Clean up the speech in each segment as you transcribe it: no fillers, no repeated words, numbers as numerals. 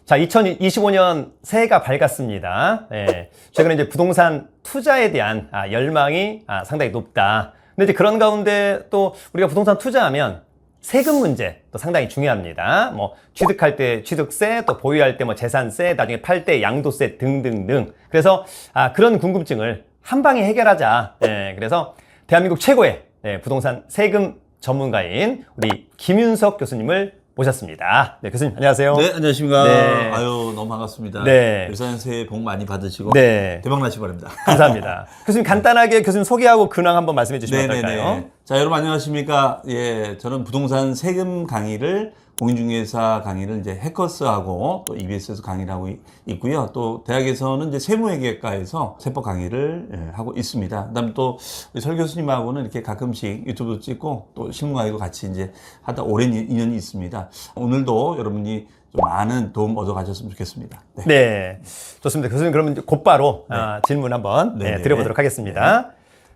자, 2025년 새해가 밝았습니다. 예, 최근에 이제 부동산 투자에 대한 열망이 상당히 높다. 근데 이제 그런 가운데 또 우리가 부동산 투자하면 세금 문제 또 상당히 중요합니다. 뭐 취득할 때 취득세, 또 보유할 때 뭐 재산세, 나중에 팔 때 양도세 등등등. 그래서 그런 궁금증을 한 방에 해결하자. 예, 그래서 대한민국 최고의 부동산 세금 전문가인 우리 김윤석 교수님을 모셨습니다. 네, 교수님 안녕하세요. 네, 안녕하십니까. 네. 아유, 너무 반갑습니다. 네. 일산 새해 복 많이 받으시고 네. 대박 나시기 바랍니다. 감사합니다. 교수님 간단하게 교수님 소개하고 근황 한번 말씀해 주시면 어떨까요? 자, 여러분 안녕하십니까. 예, 저는 부동산 세금 강의를 공인중개사 강의를 이제 해커스하고 또 EBS에서 강의를 하고 있고요. 또 대학에서는 이제 세무회계과에서 세법 강의를 하고 있습니다. 그다음에 또 우리 설 교수님하고는 이렇게 가끔씩 유튜브도 찍고 또 실무 강의도 같이 이제 하다 오랜 인연이 있습니다. 오늘도 여러분이 좀 많은 도움 얻어 가셨으면 좋겠습니다. 네. 네. 좋습니다. 교수님 그러면 곧바로 질문 한번 드려보도록 하겠습니다.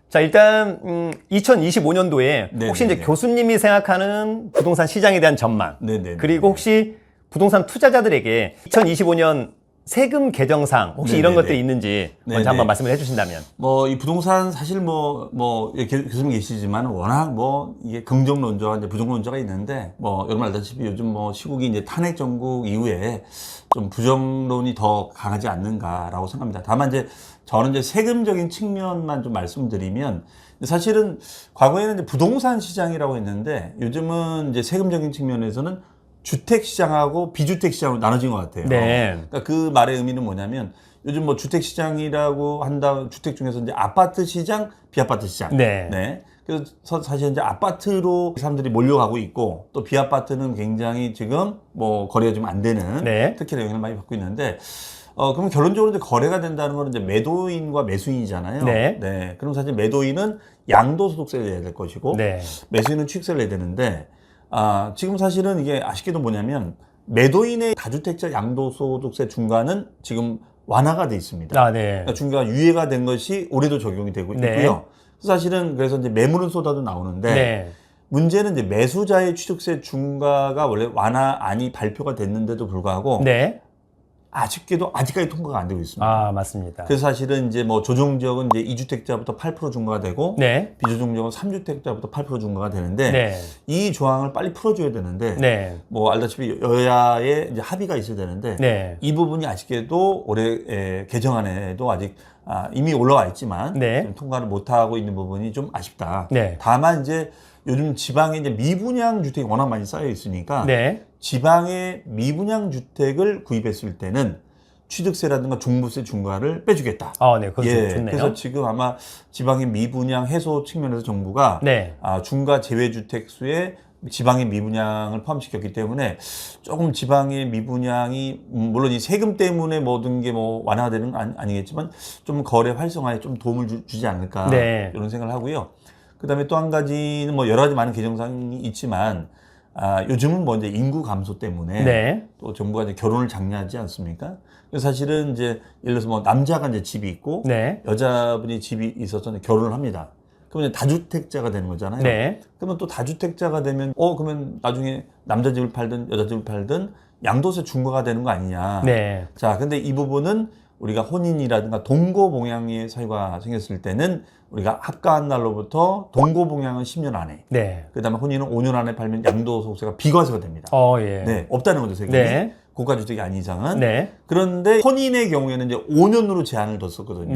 자, 일단 2025년도에 혹시 이제 교수님이 생각하는 부동산 시장에 대한 전망, 그리고 혹시 부동산 투자자들에게 2025년 세금 개정상 혹시 이런 것들이 있는지 먼저 한번 말씀을 해주신다면. 뭐 이 부동산 사실 교수님 계시지만 워낙 이게 긍정론자와 이제 부정론자가 있는데 여러분 알다시피 요즘 시국이 이제 탄핵 정국 이후에 좀 부정론이 더 강하지 않는가라고 생각합니다. 다만 저는 이제 세금적인 측면만 좀 말씀드리면 사실은 과거에는 이제 부동산 시장이라고 했는데 요즘은 이제 세금적인 측면에서는 주택 시장하고 비주택 시장으로 나눠진 것 같아요. 네. 그러니까 그 말의 의미는 뭐냐면 요즘 주택 시장이라고 한다. 주택 중에서 이제 아파트 시장, 비아파트 시장. 네. 그래서 사실 이제 아파트로 사람들이 몰려가고 있고 또 비아파트는 굉장히 지금 거래가 좀 안 되는 특히나 영향을 많이 받고 있는데 그러면 결론적으로 이제 거래가 된다는 건 이제 매도인과 매수인이잖아요. 네. 그럼 사실 매도인은 양도소득세를 내야 될 것이고 매수인은 취득세를 내야 되는데 지금 사실은 이게 아쉽게도 뭐냐면 매도인의 다주택자 양도소득세 중과는 지금 완화가 돼 있습니다. 그러니까 중과가 유예가 된 것이 올해도 적용이 되고 있고요. 사실은 그래서 이제 매물은 쏟아도 나오는데 문제는 이제 매수자의 취득세 중과가 원래 완화안이 발표가 됐는데도 불구하고 아쉽게도 아직까지 통과가 안 되고 있습니다. 맞습니다. 그래서 사실은 이제 조정지역은 이제 2주택자부터 8% 중과가 되고 비조정지역은 3주택자부터 8% 중과가 되는데 이 조항을 빨리 풀어줘야 되는데 알다시피 여야의 이제 합의가 있어야 되는데 이 부분이 아쉽게도 올해 개정안에도 아직 이미 올라와 있지만 좀 통과를 못 하고 있는 부분이 좀 아쉽다. 다만 이제 요즘 지방에 이제 미분양 주택이 워낙 많이 쌓여 있으니까 지방의 미분양 주택을 구입했을 때는 취득세라든가 종부세 중과를 빼주겠다. 그거 좋네요. 그래서 지금 아마 지방의 미분양 해소 측면에서 정부가 중과 제외주택 수에 지방의 미분양을 포함시켰기 때문에 조금 지방의 미분양이 물론 이 세금 때문에 모든 게 완화되는 건 아니겠지만 좀 거래 활성화에 좀 도움을 주지 않을까 이런 생각을 하고요. 그다음에 또 한 가지는 여러 가지 많은 개정사항이 있지만 요즘은 이제 인구 감소 때문에 또 정부가 이제 결혼을 장려하지 않습니까? 그래서 사실은 이제 예를 들어서 남자가 이제 집이 있고 여자분이 집이 있어서 결혼을 합니다. 그러면 다주택자가 되는 거잖아요. 그러면 또 다주택자가 되면 그러면 나중에 남자 집을 팔든 여자 집을 팔든 양도세 중과가 되는 거 아니냐. 자, 근데 이 부분은 우리가 혼인이라든가 동거봉양의 사유가 생겼을 때는 우리가 합가한 날로부터 동거봉양은 10년 안에, 그다음에 혼인은 5년 안에 팔면 양도소득세가 비과세가 됩니다. 없다는 거죠, 세금이. 고가주택이 아닌 이상은. 그런데 혼인의 경우에는 이제 5년으로 제한을 뒀었거든요.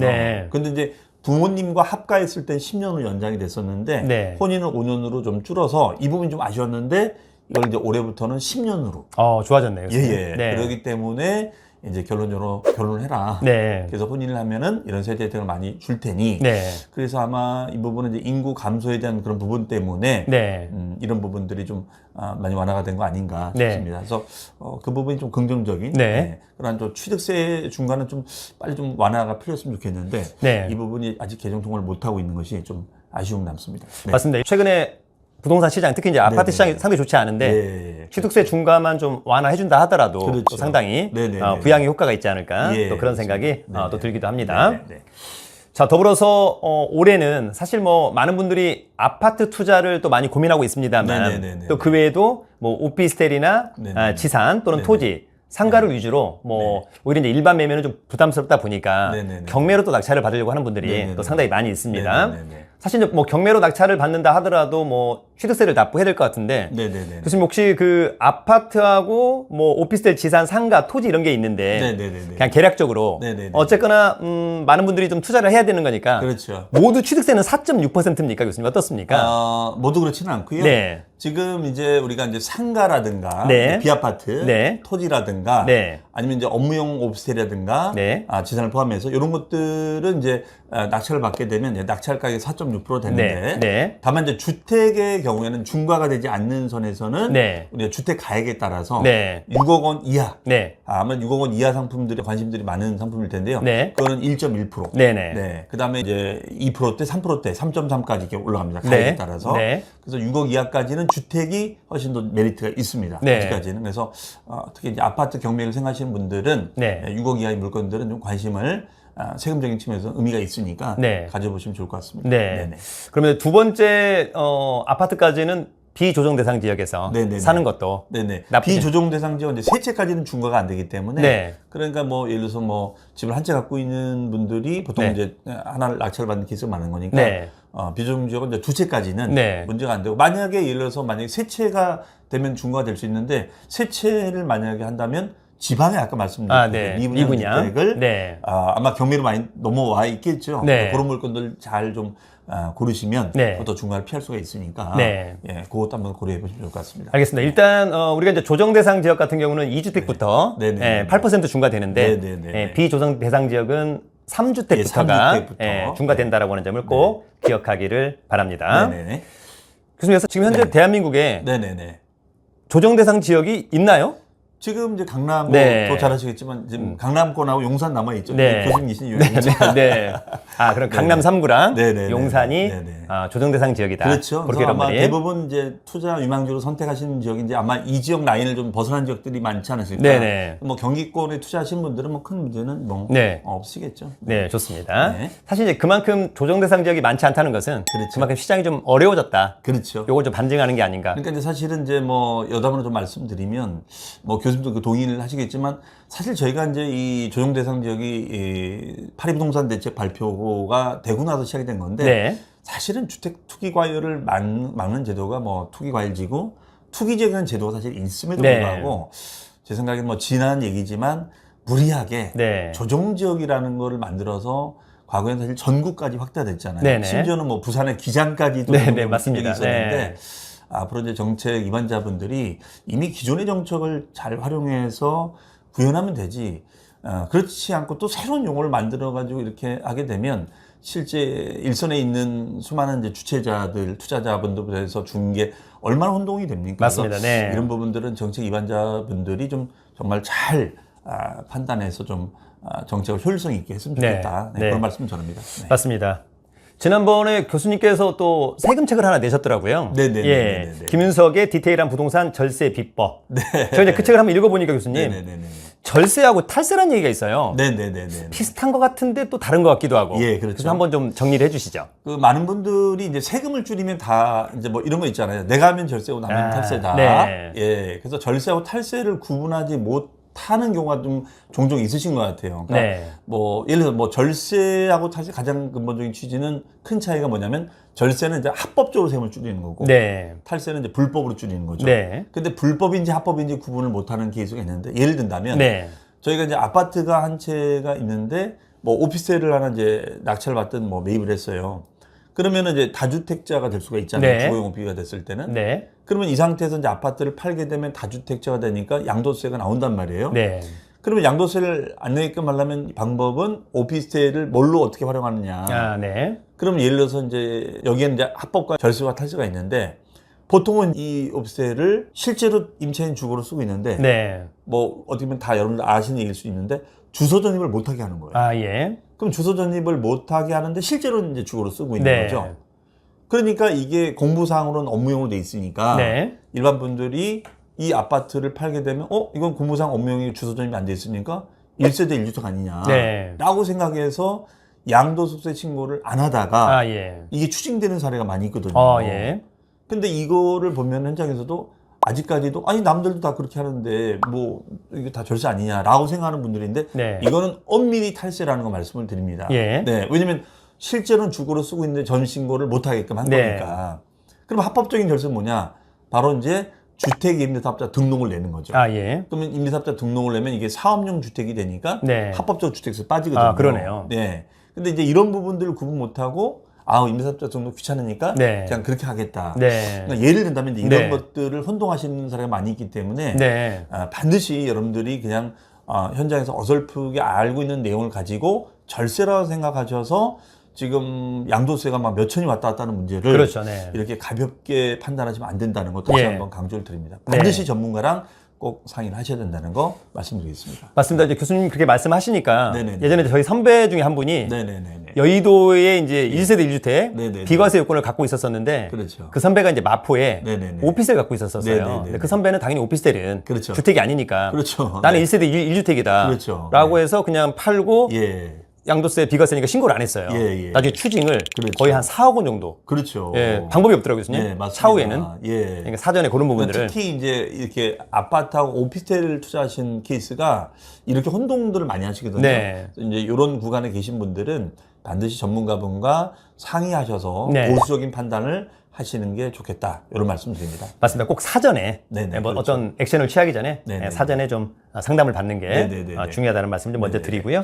근데 이제 부모님과 합가했을 때 10년으로 연장이 됐었는데 혼인은 5년으로 좀 줄어서 이 부분이 좀 아쉬웠는데 이걸 이제 올해부터는 10년으로. 좋아졌네요. 그렇기 때문에 이제 결론적으로 결혼을 해라. 그래서 혼인을 하면은 이런 세대 혜택을 많이 줄 테니. 그래서 아마 이 부분은 이제 인구 감소에 대한 그런 부분 때문에 이런 부분들이 좀 많이 완화가 된 거 아닌가 싶습니다. 그래서 그 부분이 좀 긍정적인 그런 좀 취득세 중과는 좀 빨리 좀 완화가 필요했으면 좋겠는데 이 부분이 아직 개정 통과를 못 하고 있는 것이 좀 아쉬움 남습니다. 맞습니다. 최근에 부동산 시장, 특히 이제 아파트 시장이 상당히 좋지 않은데 취득세 중과만 좀 완화해준다 하더라도 또 상당히 부양의 효과가 있지 않을까 또 그런 생각이 또 들기도 합니다. 자, 더불어서 올해는 사실 많은 분들이 아파트 투자를 또 많이 고민하고 있습니다만 또 그 외에도 오피스텔이나 지산 또는 토지 상가를 위주로 뭐 오히려 이제 일반 매매는 좀 부담스럽다 보니까 네네네. 경매로 또 낙찰을 받으려고 하는 분들이 네네네. 또 상당히 많이 있습니다. 네네네. 사실 이제 뭐 경매로 낙찰을 받는다 하더라도 뭐 취득세를 납부해야 될 것 같은데 네네네. 교수님 혹시 그 아파트하고 뭐 오피스텔 지산 상가 토지 이런 게 있는데 네네네. 그냥 개략적으로 네네네. 어쨌거나 많은 분들이 좀 투자를 해야 되는 거니까 그렇죠. 모두 취득세는 4.6%입니까 교수님 어떻습니까? 모두 그렇지는 않고요. 네. 지금 이제 우리가 이제 상가라든가 네. 비아파트, 네. 토지라든가 네. 아니면 이제 업무용 오피스텔이라든가 네. 지산을 포함해서 이런 것들은 이제 낙찰을 받게 되면 이제 낙찰 가격이 4.6% 되는데 네. 네. 다만 이제 주택의 경우에는 중과가 되지 않는 선에서는 네. 우리가 주택 가액에 따라서 네. 6억 원 이하 네. 아마 6억 원 이하 상품들이 관심들이 많은 상품일 텐데요. 네. 그거는 1.1%. 네네. 네. 그다음에 이제 2%대, 3%대, 3.3까지 이렇게 올라갑니다. 네. 가격에 따라서. 네. 그래서 6억 이하까지는 주택이 훨씬 더 메리트가 있습니다. 네. 아직까지는. 그래서 특히 이제 아파트 경매를 생각하시는 분들은 네. 6억 이하의 물건들은 좀 관심을 세금적인 측면에서 의미가 있으니까 네. 가져보시면 좋을 것 같습니다. 네. 네네. 그러면 두 번째 아파트까지는 비조정 대상 지역에서 네네네. 사는 것도 네네. 나쁘지 비조정 대상 지역은 이제 세 채까지는 중과가 안 되기 때문에 네. 그러니까 뭐 예를 들어서 뭐 집을 한 채 갖고 있는 분들이 보통 네. 이제 하나를 낙찰 받는 케이스가 많은 거니까 네. 비조정 지역은 이제 두 채까지는 네. 문제가 안 되고 만약에 예를 들어서 만약에 세 채가 되면 중과가 될 수 있는데 세 채를 만약에 한다면 지방에 아까 말씀드린 네. 미분양 미분양. 주택을 네. 아마 경매로 많이 넘어와 있겠죠. 네. 그런 물건들 잘 좀 고르시면 네. 그것도 중과를 피할 수가 있으니까 네. 예, 그것도 한번 고려해 보시면 좋을 것 같습니다. 알겠습니다. 일단 우리가 이제 조정 대상 지역 같은 경우는 2주택부터 네. 네네. 8% 중과되는데 네네네. 비조정 대상 지역은 3주택부터가 예, 3주택부터. 중과된다라고 하는 점을 꼭 기억하기를 바랍니다. 네네네. 교수님, 지금 현재 네. 대한민국에 네네네. 조정 대상 지역이 있나요? 지금 이제 강남 네. 더 잘하시겠지만 지금 강남권하고 용산 남아 있죠. 네. 교수님이신 네, 유형이죠. 네. 그럼 강남 3구랑 네네네. 용산이 네네. 조정 대상 지역이다. 그렇죠. 그렇게 그래서 아마 여러분들이. 대부분 이제 투자 유망주로 선택하시는 지역이 이제 아마 이 지역 라인을 좀 벗어난 지역들이 많지 않으실까. 네네. 뭐 경기권에 투자하시는 분들은 뭐 큰 문제는 뭐 네. 없으시겠죠. 네, 좋습니다. 네. 사실 이제 그만큼 조정 대상 지역이 많지 않다는 것은 그렇죠. 그만큼 시장이 좀 어려워졌다. 그렇죠. 요걸 좀 반증하는 게 아닌가. 그러니까 이제 사실은 이제 뭐 여담으로 좀 말씀드리면 뭐 교수님도 그 동의를 하시겠지만 사실 저희가 이제 이 조정 대상 지역이 파리부동산 대책 발표가 되고 나서 시작이 된 건데 네. 사실은 주택 투기 과열을 막는 제도가 뭐 투기 과열지구 투기적인 제도가 사실 있음에도 네. 불구하고 제 생각에는 뭐 지난 얘기지만 무리하게 네. 조정 지역이라는 거를 만들어서 과거에는 사실 전국까지 확대됐잖아요. 네네. 심지어는 뭐 부산의 기장까지도 네네, 맞습니다. 있었는데 네. 앞으로 이제 정책 입안자분들이 이미 기존의 정책을 잘 활용해서 구현하면 되지. 그렇지 않고 또 새로운 용어를 만들어 가지고 이렇게 하게 되면 실제 일선에 있는 수많은 이제 주체자들, 투자자분들에서 준 게 얼마나 혼동이 됩니까? 맞습니다. 네. 이런 부분들은 정책 입안자분들이 좀 정말 잘 판단해서 좀 정책을 효율성 있게 했으면 좋겠다. 네. 네, 네. 그런 말씀 전합니다. 네. 맞습니다. 지난번에 교수님께서 또 세금책을 하나 내셨더라고요. 네네네네네. 예. 김윤석의 디테일한 부동산 절세 비법. 네. 제가 이제 그 책을 한번 읽어보니까 교수님. 네네네네. 절세하고 탈세라는 얘기가 있어요. 네네네네. 비슷한 것 같은데 또 다른 것 같기도 하고. 예, 그렇죠. 그래서 한번 좀 정리를 해주시죠. 그 많은 분들이 이제 세금을 줄이면 다 이제 뭐 이런 거 있잖아요. 내가 하면 절세고 나면 탈세다. 네. 예. 그래서 절세하고 탈세를 구분하지 못하는 경우가 좀 종종 있으신 것 같아요. 그러니까 네. 뭐 예를 들어 뭐 절세하고 탈세 가장 근본적인 취지는 큰 차이가 뭐냐면 절세는 이제 합법적으로 세금을 줄이는 거고 네. 탈세는 이제 불법으로 줄이는 거죠. 네. 근데 불법인지 합법인지 구분을 못하는 케이스가 있는데 예를 든다면 네. 저희가 이제 아파트가 한 채가 있는데 뭐 오피스텔을 하나 이제 낙찰 받든 뭐 매입을 했어요. 그러면은 이제 다주택자가 될 수가 있잖아요. 네. 주거용 오피가 됐을 때는. 네. 그러면 이 상태에서 이제 아파트를 팔게 되면 다주택자가 되니까 양도세가 나온단 말이에요. 네. 그러면 양도세를 안 내게끔 하려면 방법은 오피스텔을 뭘로 어떻게 활용하느냐. 네. 그럼 예를 들어서 이제 여기에는 이제 합법과 절세와 탈세가 있는데 보통은 이 오피스텔을 실제로 임차인 주거로 쓰고 있는데 네. 뭐 어떻게 보면 다 여러분들 아시는 얘기일 수 있는데 주소 전입을 못하게 하는 거예요. 예. 그럼 주소 전입을 못하게 하는데 실제로 이제 주거로 쓰고 있는 네. 거죠. 그러니까 이게 공부상으로는 업무용으로 돼 있으니까 네. 일반 분들이 이 아파트를 팔게 되면 이건 공부상 업무용이 주소 전입이 안 돼 있으니까 1세대 1주택 아니냐 네. 라고 생각해서 양도소득세 신고를 안 하다가 예. 이게 추징되는 사례가 많이 있거든요. 예. 근데 이거를 보면 현장에서도 아직까지도 아니 남들도 다 그렇게 하는데 뭐 이게 다 절세 아니냐라고 생각하는 분들인데 네. 이거는 엄밀히 탈세라는 거 말씀을 드립니다. 예. 네, 왜냐면 실제로는 주거로 쓰고 있는데 전신고를 못 하게끔 한 네. 거니까. 그럼 합법적인 절세는 뭐냐? 바로 이제 주택 임대사업자 등록을 내는 거죠. 아, 예. 그러면 임대사업자 등록을 내면 이게 사업용 주택이 되니까 네. 합법적 주택에서 빠지거든요. 아, 그러네요. 네. 근데 이제 이런 부분들을 구분 못 하고 임대사업자 등록 귀찮으니까 네. 그냥 그렇게 하겠다. 네. 그러니까 예를 든다면 이제 이런 네. 것들을 혼동하시는 사람이 많이 있기 때문에 네. 반드시 여러분들이 그냥 현장에서 어설프게 알고 있는 내용을 가지고 절세라고 생각하셔서 지금 양도세가 막 몇 천이 왔다 갔다 하는 문제를 그렇죠. 네. 이렇게 가볍게 판단하시면 안 된다는 것 다시 예. 한번 강조를 드립니다. 반드시 전문가랑 꼭 상의를 하셔야 된다는 거 말씀드리겠습니다. 맞습니다. 이제 교수님 그렇게 말씀하시니까 네네네. 예전에 저희 선배 중에 한 분이 네네네. 여의도에 이제 1세대 1주택 네네네. 비과세 요건을 갖고 있었었는데 그렇죠. 그 선배가 이제 마포에 네네네. 오피스를 갖고 있었어요. 네네네. 근데 그 선배는 당연히 오피스텔은 그렇죠. 주택이 아니니까 그렇죠. 나는 네. 1세대 1주택이다 그렇죠. 라고 네. 해서 그냥 팔고 예. 양도세 비과세니까 신고를 안 했어요. 예, 예. 나중에 추징을 그렇죠. 거의 한 4억 원 정도. 그렇죠. 예, 방법이 없더라고요, 교수님. 네, 맞습니다. 차후에는. 예. 그러니까 사전에 그런 부분들을. 특히 이제 이렇게 아파트하고 오피스텔을 투자하신 케이스가 이렇게 혼동들을 많이 하시거든요. 네. 이제 이런 구간에 계신 분들은 반드시 전문가분과 상의하셔서 네. 보수적인 판단을 하시는 게 좋겠다. 이런 말씀 드립니다. 맞습니다. 꼭 사전에 네네, 뭐 그렇죠. 어떤 액션을 취하기 전에 네네. 사전에 좀 상담을 받는 게 네네네네. 중요하다는 말씀 좀 먼저 네네. 드리고요.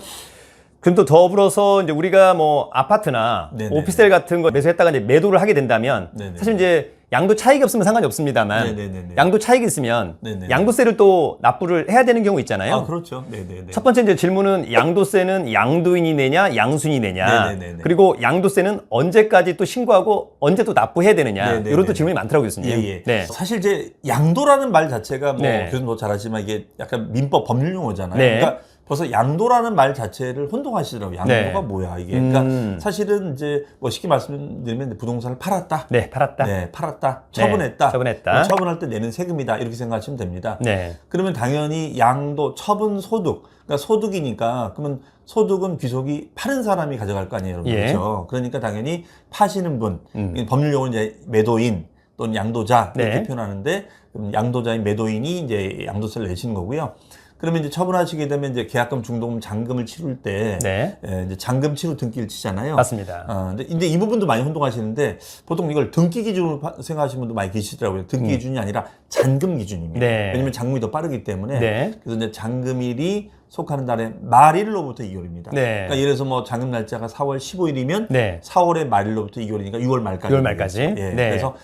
그럼 또 더불어서 이제 우리가 뭐 아파트나 네네. 오피스텔 같은 거 매수했다가 이제 매도를 하게 된다면 네네. 사실 이제 양도 차익이 없으면 상관이 없습니다만 네네네네. 양도 차익이 있으면 네네. 양도세를 또 납부를 해야 되는 경우 있잖아요. 그렇죠. 네네네. 첫 번째 이제 질문은 양도세는 양도인이 내냐, 양수인이 내냐, 네네네네. 그리고 양도세는 언제까지 또 신고하고 언제 또 납부해야 되느냐, 네네네네. 이런 또 질문이 많더라고요, 교수님. 예. 네. 사실 이제 양도라는 말 자체가 뭐 네. 교수님도 잘 아시지만 이게 약간 민법 법률 용어잖아요. 네. 그러니까 벌써 양도라는 말 자체를 혼동하시더라고요. 양도가 네. 뭐야 이게. 그러니까 사실은 이제 뭐 쉽게 말씀드리면 부동산을 팔았다. 네, 팔았다. 네, 팔았다. 처분했다. 네, 처분했다. 처분할 때 내는 세금이다. 이렇게 생각하시면 됩니다. 네. 그러면 당연히 양도, 처분 소득. 그러니까 소득이니까 그러면 소득은 귀속이 파는 사람이 가져갈 거 아니에요, 여러분. 예. 그렇죠? 그러니까 당연히 파시는 분, 법률 용어는 이제 매도인 또는 양도자 이렇게 네. 표현하는데 그럼 양도자인 매도인이 이제 양도세를 내시는 거고요. 그러면 이제 처분하시게 되면 이제 계약금, 중도금, 잔금을 치를 때 네. 이제 잔금 치료 등기를 치잖아요. 맞습니다. 근데 이제 이 부분도 많이 혼동하시는데 보통 이걸 등기 기준으로 생각하시는 분도 많이 계시더라고요. 등기 기준이 아니라 잔금 기준입니다. 네. 왜냐면 잔금이 더 빠르기 때문에. 네. 그래서 이제 잔금일이 속하는 달의 말일로부터 2월입니다. 네. 그러니까 예를 들어서 뭐 잔금 날짜가 4월 15일이면 네. 4월의 말일로부터 2월이니까 6월 말까지. 6월 말까지. 예. 네. 그래서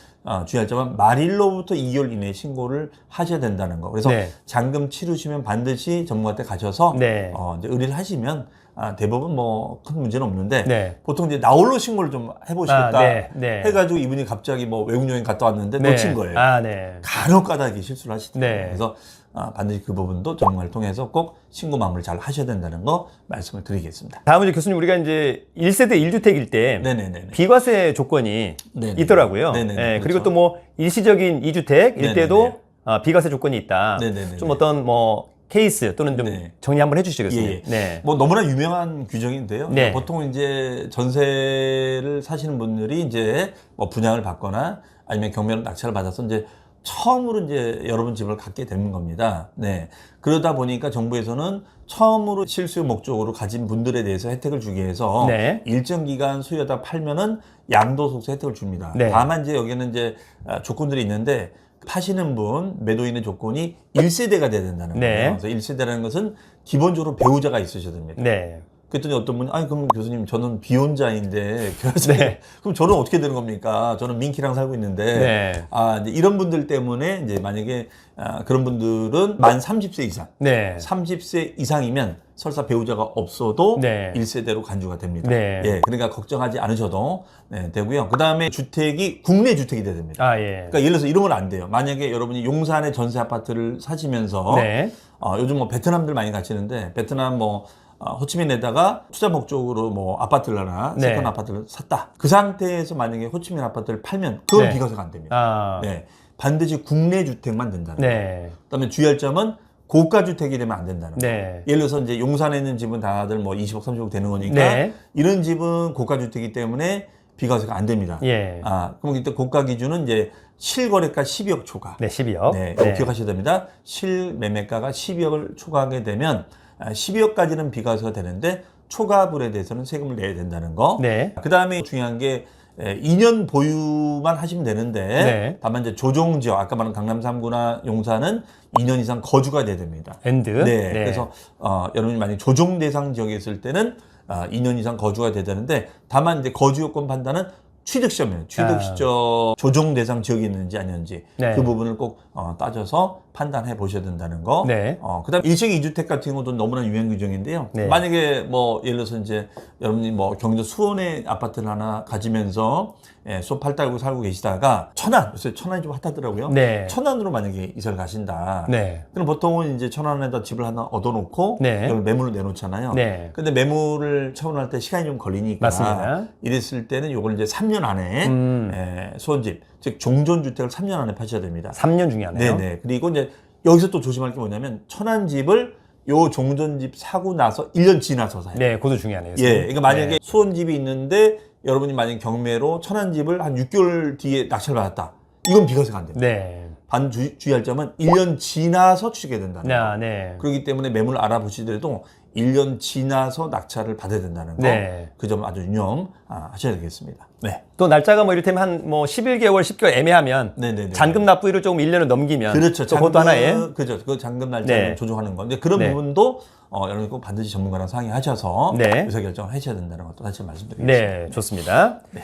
주의할 점은 말일로부터 2개월 이내에 신고를 하셔야 된다는 거. 그래서 네. 잔금 치르시면 반드시 전문가한테 가셔서 네. 이제 의뢰를 하시면 대부분 뭐 큰 문제는 없는데 네. 보통 이제 나홀로 신고를 좀 해보시겠다 네. 네. 해가지고 이분이 갑자기 뭐 외국 여행 갔다 왔는데 네. 놓친 거예요. 네. 간혹가다 이렇게 실수를 하시더라고요. 네. 그래서 반드시 그 부분도 전문가를 통해서 꼭 신고 마무리 잘 하셔야 된다는 거 말씀을 드리겠습니다. 다음은 이제 교수님 우리가 이제 1세대 1주택일 때 네네네. 비과세 조건이 네네. 있더라고요. 네네네. 네, 그렇죠. 그리고 또 뭐 일시적인 2주택일 때도 네네네. 비과세 조건이 있다. 네네네. 좀 어떤 뭐 케이스 또는 좀 네. 정리 한번 해주시죠, 교수님. 예. 네. 뭐 너무나 유명한 규정인데요. 네. 보통 이제 전세를 사시는 분들이 이제 뭐 분양을 받거나 아니면 경매로 낙찰을 받아서 이제 처음으로 이제 여러분 집을 갖게 되는 겁니다. 네. 그러다 보니까 정부에서는 처음으로 실수 목적으로 가진 분들에 대해서 혜택을 주기 위해서 네. 일정 기간 소유하다 팔면은 양도소득세 혜택을 줍니다. 네. 다만 이제 여기는 이제 조건들이 있는데 파시는 분, 매도인의 조건이 1세대가 돼야 된다는 네. 거예요. 그래서 1세대라는 것은 기본적으로 배우자가 있으셔야 됩니다. 네. 그랬더니 어떤 분이, 아니, 그럼 교수님, 저는 비혼자인데, 결혼생 네. 그럼 저는 어떻게 되는 겁니까? 저는 민키랑 살고 있는데, 네. 이제 이런 분들 때문에, 이제 만약에, 그런 분들은 만 30세 이상, 네. 30세 이상이면 설사 배우자가 없어도 네. 1세대로 간주가 됩니다. 네. 예, 그러니까 걱정하지 않으셔도 되고요. 그 다음에 주택이 국내 주택이 돼야 됩니다. 아, 예. 그러니까 예를 들어서 이런 건 안 돼요. 만약에 여러분이 용산의 전세 아파트를 사시면서, 네. 요즘 뭐 베트남들 많이 가시는데 베트남 뭐 호치민에다가 투자 목적으로 뭐 아파트를 하나 네. 세컨 아파트를 샀다. 그 상태에서 만약에 호치민 아파트를 팔면 그건 네. 비과세가 안 됩니다. 아. 네. 반드시 국내 주택만 된다는 거예요. 네. 그다음에 주의할 점은 고가 주택이 되면 안 된다는 거예요. 네. 예를 들어서 이제 용산에 있는 집은 다들 뭐 20억, 30억 되는 거니까 네. 이런 집은 고가 주택이기 때문에 비과세가 안 됩니다. 예. 그럼 이때 고가 기준은 이제 실거래가 12억 초과. 네, 12억. 네, 기억하셔야 됩니다. 실매매가가 12억을 초과하게 되면 12억까지는 비과세가 되는데 초과분에 대해서는 세금을 내야 된다는 거. 네. 그 다음에 중요한 게 2년 보유만 하시면 되는데 네. 다만 이제 조정지역 아까 말한 강남 3구나 용산은 2년 이상 거주가 돼야 됩니다. 엔드. 네. 그래서 여러분이 만약 조정 대상 지역에 있을 때는 2년 이상 거주가 돼야 되는데 다만 이제 거주 요건 판단은 취득 시점이에요. 취득 시점 조정 대상 지역이 있는지 아니었는지 네. 그 부분을 꼭 따져서 판단해 보셔야 된다는 거. 네. 그다음 1층 2주택 같은 경우도 너무나 유행 규정인데요. 네. 만약에 뭐 예를 들어서 이제 여러분이 뭐 경기도 수원에 아파트를 하나 가지면서 수원 팔달구 살고 계시다가 천안, 요새 천안이 좀 핫하더라고요. 네. 천안으로 만약에 이사를 가신다. 네. 그럼 보통은 이제 천안에다 집을 하나 얻어놓고 네. 이걸 매물을 내놓잖아요. 네. 근데 매물을 처분할 때 시간이 좀 걸리니까 맞습니다. 이랬을 때는 요걸 이제 3년 안에 수원집, 즉 종전주택을 3년 안에 파셔야 됩니다. 3년 중요하네요. 네네. 그리고 이제 여기서 또 조심할 게 뭐냐면 천안집을 요 종전집 사고 나서 1년 지나서 사요. 네, 그것도 중요하네요. 예. 그러니까 만약에 네. 수원집이 있는데 여러분이 만약에 경매로 천안집을 한 6개월 뒤에 낙찰을 받았다. 이건 비과세가 안 됩니다. 네. 주의할 점은 1년 지나서 취득해야 된다는 거. 네. 그렇기 때문에 매물 알아보시더라도 1년 지나서 낙찰을 받아야 된다는 거. 네. 그 점 아주 유념하셔야 되겠습니다. 네. 또 날짜가 뭐 이를테면 한 뭐 11개월, 10개월 애매하면 네네네. 잔금 납부일을 조금 1년을 넘기면 그렇죠. 또 그것도 하나의 그죠. 그 잔금 날짜를 네. 조정하는 건데 그런 네. 부분도 여러분 꼭 반드시 전문가랑 상의하셔서 네. 의사결정을 하셔야 된다는 것도 다시 말씀드리겠습니다. 네, 좋습니다. 네.